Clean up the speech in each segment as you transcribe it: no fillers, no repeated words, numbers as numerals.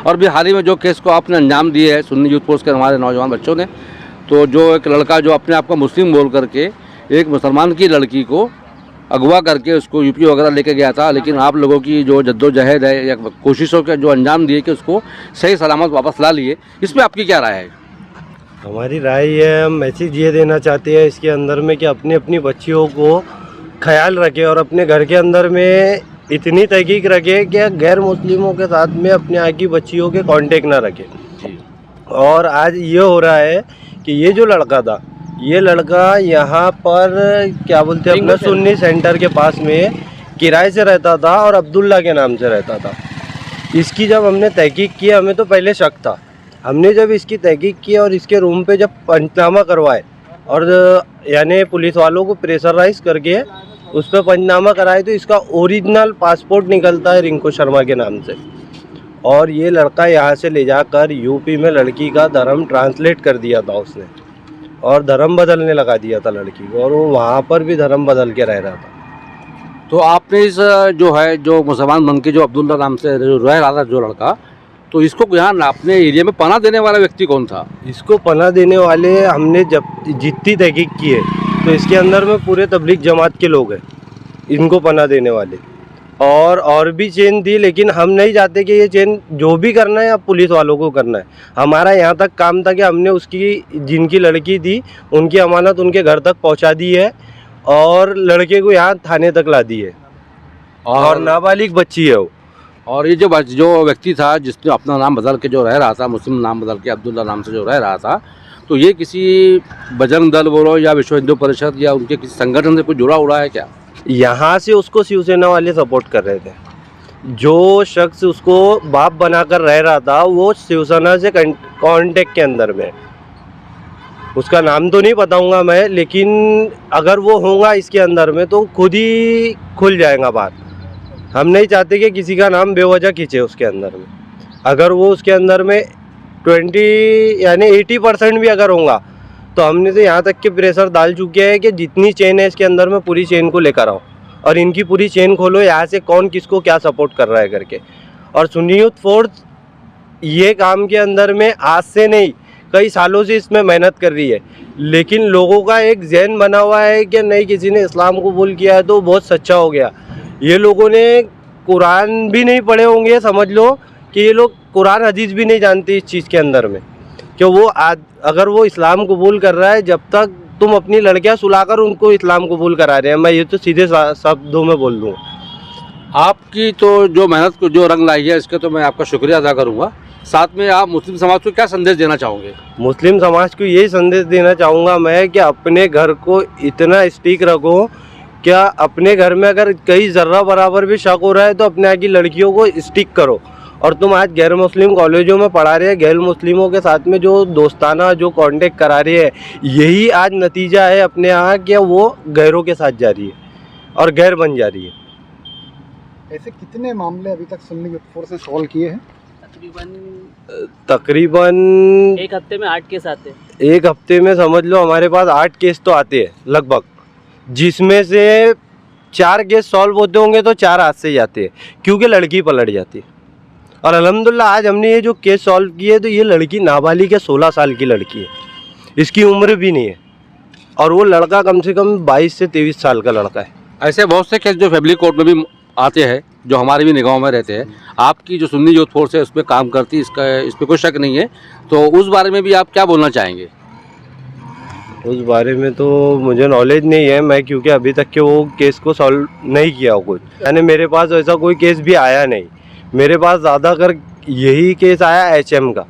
और भी हाल ही में जो केस को आपने अंजाम दिए है सुन्नी यूथ फोर्स के हमारे नौजवान बच्चों ने, तो जो एक लड़का जो अपने आप को मुस्लिम बोल करके एक मुसलमान की लड़की को अगवा करके उसको यूपी वगैरह लेके गया था, लेकिन आप लोगों की जो जद्दोजहद है या कोशिशों के जो अंजाम दिए कि उसको सही सलामत वापस ला लिए, इसमें आपकी क्या राय है? हमारी राय है, हम मैसेज ये देना चाहते हैं इसके अंदर में कि अपनी अपनी बच्चियों को ख्याल रखें और अपने घर के अंदर में इतनी तहकीक रखें कि गैर मुस्लिमों के साथ में अपने यहाँ की बच्चियों के कांटेक्ट ना रखें। और आज ये हो रहा है कि ये जो लड़का था, ये लड़का यहाँ पर क्या बोलते हैं अपना सुन्नी सेंटर के पास में किराए से रहता था और अब्दुल्ला के नाम से रहता था। इसकी जब हमने तहकीक की, हमें तो पहले शक था, हमने जब इसकी तहकीक की और इसके रूम पे जब पंचनामा करवाए और यानी पुलिस वालों को प्रेशराइज करके उस पर पंचनामा कराए, तो इसका ओरिजिनल पासपोर्ट निकलता है रिंकू शर्मा के नाम से। और ये लड़का यहाँ से ले जाकर यूपी में लड़की का धर्म ट्रांसलेट कर दिया था उसने, और धर्म बदलने लगा दिया था लड़की को, और वो वहाँ पर भी धर्म बदल के रह रहा था। तो आपने इस जो है जो मुसलमान बन के जो अब्दुल्ला नाम से जो रह रहा था जो लड़का, तो इसको यहाँ अपने एरिया में पनाह देने वाला व्यक्ति कौन था? इसको पनाह देने वाले हमने जब जितनी तहकीक की है तो इसके अंदर में पूरे तबलीग जमात के लोग हैं इनको पनाह देने वाले, और भी चेन थी, लेकिन हम नहीं चाहते कि ये चेन जो भी करना है अब पुलिस वालों को करना है। हमारा यहाँ तक काम था कि हमने उसकी जिनकी लड़की थी उनकी अमानत उनके घर तक पहुँचा दी है और लड़के को यहाँ थाने तक ला दी है, और नाबालिग बच्ची है वो। और ये जो व्यक्ति था जिसने अपना नाम बदल के जो रह रहा था, मुस्लिम नाम बदल के अब्दुल्ला नाम से जो रह रहा था, तो ये किसी बजरंग दल बोलो या विश्व हिंदू परिषद या उनके किसी संगठन से कुछ जुड़ा उड़ा है क्या? यहाँ से उसको शिवसेना वाले सपोर्ट कर रहे थे। जो शख्स उसको बाप बनाकर रह रहा था वो शिवसेना से कांटेक्ट के अंदर में, उसका नाम तो नहीं बताऊंगा मैं, लेकिन अगर वो होगा इसके अंदर में तो खुद ही खुल जाएगा बात। हम नहीं चाहते कि किसी का नाम बेवजह खींचे उसके अंदर में। अगर वो उसके अंदर में 20 यानी 80% भी अगर होगा तो हमने तो यहाँ तक के प्रेशर डाल चुके हैं कि जितनी चेन है इसके अंदर में पूरी चेन को लेकर आओ और इनकी पूरी चेन खोलो, यहाँ से कौन किसको क्या सपोर्ट कर रहा है करके। और सुन्नी यूथ फोर्स ये काम के अंदर में आज से नहीं कई सालों से इसमें मेहनत कर रही है, लेकिन लोगों का एक ज़हन बना हुआ है कि नहीं किसी ने इस्लाम कबूल किया है तो बहुत सच्चा हो गया। ये लोगों ने कुरान भी नहीं पढ़े होंगे, समझ लो कि ये लोग कुरान हदीस भी नहीं जानते इस चीज़ के अंदर में, कि वो अगर वो इस्लाम कबूल कर रहा है, जब तक तुम अपनी लड़कियां सुलाकर उनको इस्लाम कबूल करा रहे हैं, मैं ये तो सीधे शब्दों में बोल दूँ। आपकी तो जो मेहनत को जो रंग लाई है इसके तो मैं आपका शुक्रिया अदा करूँगा। साथ में आप मुस्लिम समाज को क्या संदेश देना चाहोगे? मुस्लिम समाज को यही संदेश देना चाहूँगा मैं कि अपने घर को इतना स्टिक रखो, क्या अपने घर में अगर कई ज़र्रा बराबर भी शक हो रहा है तो अपने यहाँ की लड़कियों को स्टिक करो। और तुम आज गैर मुस्लिम कॉलेजों में पढ़ा रहे हैं, गैर मुस्लिमों के साथ में जो दोस्ताना जो कांटेक्ट करा रहे हैं, यही आज नतीजा है अपने यहाँ कि वो गैरों के साथ जा रही है और गैर बन जा रही है। ऐसे कितने मामले अभी तक सुन्नी यूथ फोर्स ने सॉल्व किए हैं? तकरीबन एक हफ्ते में 8 केस आते हैं। एक हफ्ते में समझ लो हमारे पास 8 केस तो आते हैं लगभग, जिसमें से 4 केस सॉल्व होते होंगे तो 4 हाथ से जाते हैं क्योंकि लड़की पलट जाती है। और अल्हम्दुलिल्लाह आज हमने ये जो केस सॉल्व किए तो ये लड़की नाबालिग है, 16 साल की लड़की है, इसकी उम्र भी नहीं है, और वो लड़का कम से कम 22 से 23 साल का लड़का है। ऐसे बहुत से केस जो फैमिली कोर्ट में भी आते हैं जो हमारे भी निगाहों में रहते हैं। आपकी जो सुन्नी यूथ फोर्स है उस पर काम करती है, इस पर कोई शक नहीं है, तो उस बारे में भी आप क्या बोलना चाहेंगे? उस बारे में तो मुझे नॉलेज नहीं है मैं, क्योंकि अभी तक के वो केस को सॉल्व नहीं किया कुछ, यानी मेरे पास ऐसा कोई केस भी आया नहीं। मेरे पास ज़्यादातर यही केस आया HM का।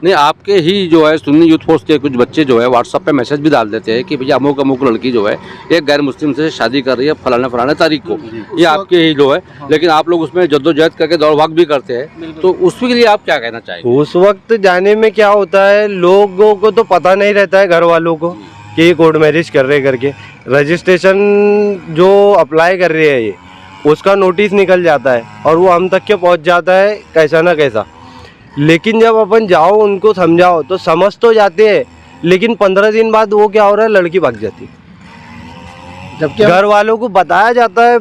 नहीं, आपके ही जो है सुन्नी यूथ फोर्स के कुछ बच्चे जो है व्हाट्सएप पे मैसेज भी डाल देते हैं कि भैया अमुक अमुक लड़की जो है एक गैर मुस्लिम से शादी कर रही है फलाने तारीख को, ये आपके ही जो है, लेकिन आप लोग उसमें जद्दोजहद करके दौड़ भाग भी करते हैं, तो उसके लिए आप क्या कहना चाहेंगे? उस वक्त जाने में क्या होता है, लोगों को तो पता नहीं रहता है, घर वालों को, कि ये कोर्ट मैरिज कर रहे करके। रजिस्ट्रेशन जो अप्लाई कर रहे हैं ये उसका नोटिस निकल जाता है और वो हम तक के पहुंच जाता है कैसा ना कैसा, लेकिन जब अपन जाओ उनको समझाओ तो समझ तो जाते हैं, लेकिन 15 दिन बाद वो क्या हो रहा है, लड़की भाग जाती है। जबकि घर वालों को बताया जाता है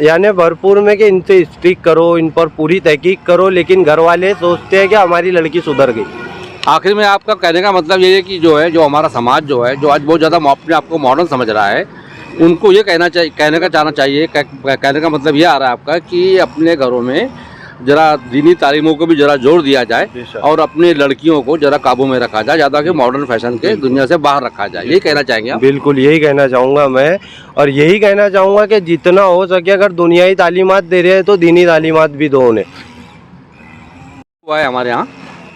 यानी भरपूर में कि इनसे स्ट्रिक करो, इन पर पूरी तहकीक करो, लेकिन घर वाले सोचते हैं कि हमारी लड़की सुधर गई। आखिर में आपका कहने का मतलब ये है कि जो है, जो हमारा समाज जो है, जो आज बहुत ज़्यादा अपने आप को मॉडर्न समझ रहा है, उनको ये कहना चाहिए, कहने का मतलब ये आ रहा है आपका कि अपने घरों में जरा दीनी तालीमों को भी जरा जोर दिया जाए और अपनी लड़कियों को जरा काबू में रखा जाए, ज़्यादा कि मॉडर्न फैशन के दुनिया से बाहर रखा जाए। यही कहना चाहेंगे आप? बिल्कुल यही कहना चाहूँगा मैं, और यही कहना चाहूँगा कि जितना हो सके अगर दुनियाई तालीमात दे रहे हैं तो दीनी तालीमात भी दो उन्हें। हुआ है हमारे यहाँ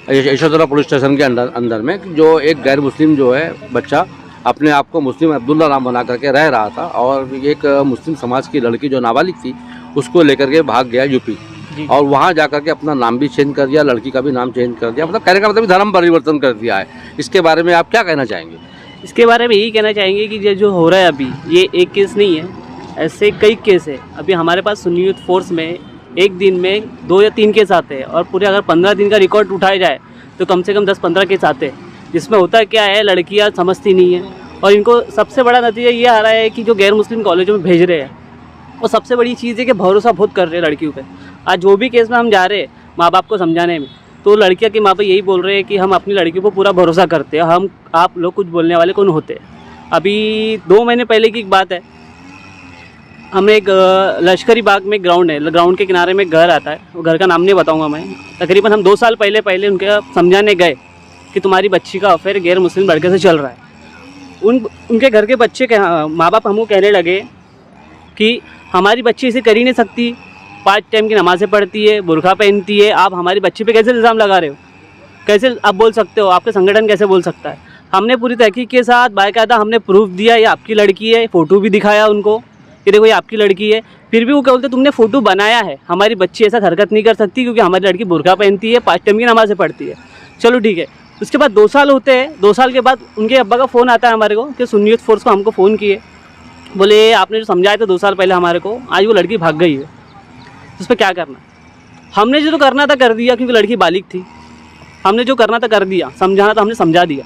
यशोधरा पुलिस स्टेशन के अंदर में जो एक गैर मुस्लिम जो है बच्चा अपने आप को मुस्लिम अब्दुल्ला नाम बना करके रह रहा था, और एक मुस्लिम समाज की लड़की जो नाबालिग थी उसको लेकर के भाग गया यूपी, और वहाँ जाकर के अपना नाम भी चेंज कर दिया, लड़की का भी नाम चेंज कर दिया, मतलब कहने का मतलब धर्म परिवर्तन कर दिया है। इसके बारे में आप क्या कहना चाहेंगे? इसके बारे में यही कहना चाहेंगे कि ये जो हो रहा है अभी, ये एक केस नहीं है, ऐसे कई केस है। अभी हमारे पास सुन्नी यूथ फोर्स में एक दिन में 2 या 3 केस आते हैं, और पूरे अगर 15 दिन का रिकॉर्ड उठाया जाए तो कम से कम 10-15 केस आते हैं, जिसमें होता क्या है, लड़कियाँ समझती नहीं है, और इनको सबसे बड़ा नतीजा ये आ रहा है कि जो गैर मुस्लिम कॉलेजों में भेज रहे हैं, और सबसे बड़ी चीज़ है कि भरोसा बहुत कर रहे हैं लड़कियों पे। आज जो भी केस में हम जा रहे हैं माँ बाप को समझाने में, तो लड़कियां के माँ बाप यही बोल रहे हैं कि हम अपनी लड़कियों को पूरा भरोसा करते हैं, हम आप लोग कुछ बोलने वाले कौन होते हैं। अभी 2 महीने पहले की एक बात है, हमें एक लश्करी बाग में ग्राउंड है, ग्राउंड के किनारे में घर आता है, वो घर का नाम नहीं बताऊँगा मैं। तकरीबन हम 2 साल पहले उनके समझाने गए कि तुम्हारी बच्ची का अफेयर गैर मुस्लिम लड़के से चल रहा है। उनके घर के बच्चे के माँ बाप हमको कहने लगे कि हमारी बच्ची इसे कर ही नहीं सकती, 5 टाइम की नमाज़ें पढ़ती है, बुरखा पहनती है, आप हमारी बच्ची पे कैसे इल्ज़ाम लगा रहे हो, कैसे आप बोल सकते हो, आपके संगठन कैसे बोल सकता है। हमने पूरी तहकीक के साथ बाकायदा हमने प्रूफ दिया ये आपकी लड़की है, फ़ोटो भी दिखाया उनको कि देखो ये आपकी लड़की है। फिर भी वो क्या बोलते, तुमने फ़ोटो बनाया है, हमारी बच्ची ऐसा हरकत नहीं कर सकती क्योंकि हमारी लड़की बुरखा पहनती है, 5 टाइम की नमाज़ें पढ़ती है। चलो ठीक है। उसके बाद 2 साल होते हैं, 2 साल के बाद उनके अब्बा का फ़ोन आता है हमारे को कि सुन्नी यूथ फोर्स को हमको फ़ोन किए, बोले आपने जो समझाया था 2 साल पहले हमारे को, आज वो लड़की भाग गई है, उस पर क्या करना। हमने जो करना था कर दिया, क्योंकि लड़की बालिग थी, हमने जो करना था कर दिया, समझाना था हमने समझा दिया,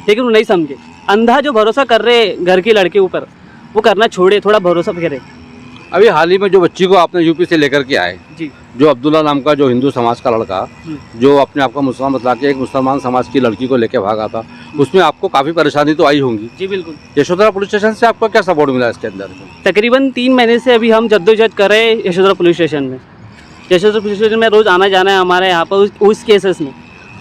लेकिन वो नहीं समझे। अंधा जो भरोसा कर रहे घर के लड़के ऊपर, वो करना छोड़े, थोड़ा भरोसा करे। अभी हाल ही में जो बच्ची को आपने यूपी से लेकर के आए जी, जो अब्दुल्ला नाम का जो हिंदू समाज का लड़का जो अपने आप को मुसलमान बता के एक मुसलमान समाज की लड़की को लेकर भागा था, उसमें आपको काफ़ी परेशानी तो आई होंगी? जी बिल्कुल। यशोधरा पुलिस स्टेशन से आपको क्या सपोर्ट मिला इसके अंदर? तकरीबन 3 महीने से अभी हम जद्दोजहद कर रहे हैं यशोधरा पुलिस स्टेशन में। यशोधरा पुलिस स्टेशन में रोज़ आना जाना है हमारे यहाँ पर।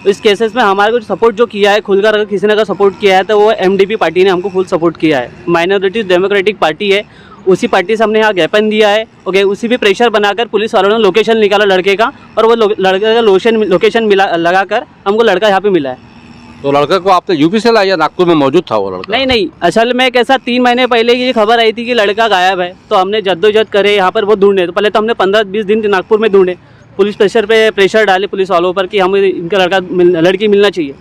उस केसेस में हमारे को सपोर्ट जो किया है खुलकर, अगर किसी ने अगर सपोर्ट किया है तो वो MDP पार्टी ने हमको फुल सपोर्ट किया है। माइनॉरिटीज डेमोक्रेटिक पार्टी है, उसी पार्टी से हमने यहाँ ज्ञापन दिया है। ओके, उसी भी प्रेशर बनाकर पुलिस वालों ने लोकेशन निकाला लड़के का, और वो लड़के का लोकेशन मिला लगाकर हमको लड़का यहाँ पे मिला है। तो लड़के को आपने यूपी से लाया या नागपुर में मौजूद था वो लड़का? नहीं, असल में कैसा 3 महीने पहले ये खबर आई थी कि लड़का गायब है, तो हमने जद्दोजहद करे यहाँ पर बहुत ढूंढे। तो पहले तो हमने 15-20 दिन नागपुर में ढूंढे, पुलिस प्रेशर डाले पुलिस वालों पर कि हमें इनका लड़की मिलना चाहिए।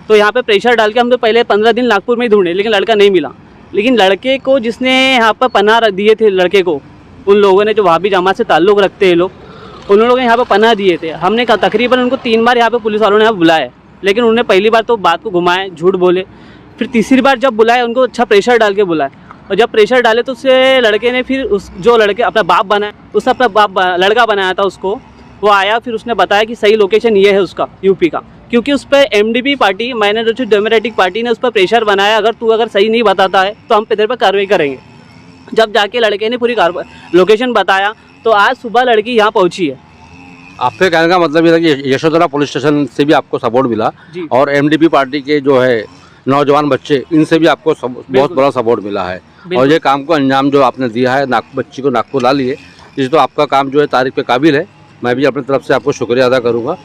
तो यहाँ पे प्रेशर डाल के हम तो पहले 15 दिन नागपुर में ही ढूंढे, लेकिन लड़का नहीं मिला। लेकिन लड़के को जिसने यहाँ पर पनाह दिए थे, लड़के को उन लोगों ने जो वहाबी जमात से ताल्लुक़ रखते हैं लोग, उन लोगों ने यहाँ पर पनाह दिए थे। हमने कहा तकरीबन उनको 3 बार यहाँ पे पुलिस वालों ने यहाँ बुलाया, लेकिन उन्होंने पहली बार तो बात को घुमाए, झूठ बोले। फिर तीसरी बार जब बुलाए उनको अच्छा प्रेशर डाल के बुलाए, और जब प्रेशर डाले तो उससे लड़के ने फिर उस जो लड़के अपना बाप बनाया, उसने अपना बाप लड़का बनाया था उसको, वो आया, फिर उसने बताया कि सही लोकेशन ये है उसका यूपी का, क्योंकि उस पर MDP party minority democratic party ने उस पर प्रेशर बनाया, अगर तू अगर सही नहीं बताता है तो हम तेरे पर कार्रवाई करेंगे। जब जाके लड़के ने पूरी लोकेशन बताया तो आज सुबह लड़की यहाँ पहुँची है। आपके कहने का मतलब ये था कि यशोधरा पुलिस स्टेशन से भी आपको सपोर्ट मिला, और MDP पार्टी के जो है नौजवान बच्चे, इनसे भी आपको बहुत बड़ा सपोर्ट मिला है, और ये काम को अंजाम जो आपने दिया है, बच्ची को नागपुर ला लिए, इस तो आपका काम जो है तारीफ के काबिल है। मैं भी अपनी तरफ से आपको शुक्रिया अदा करूँगा।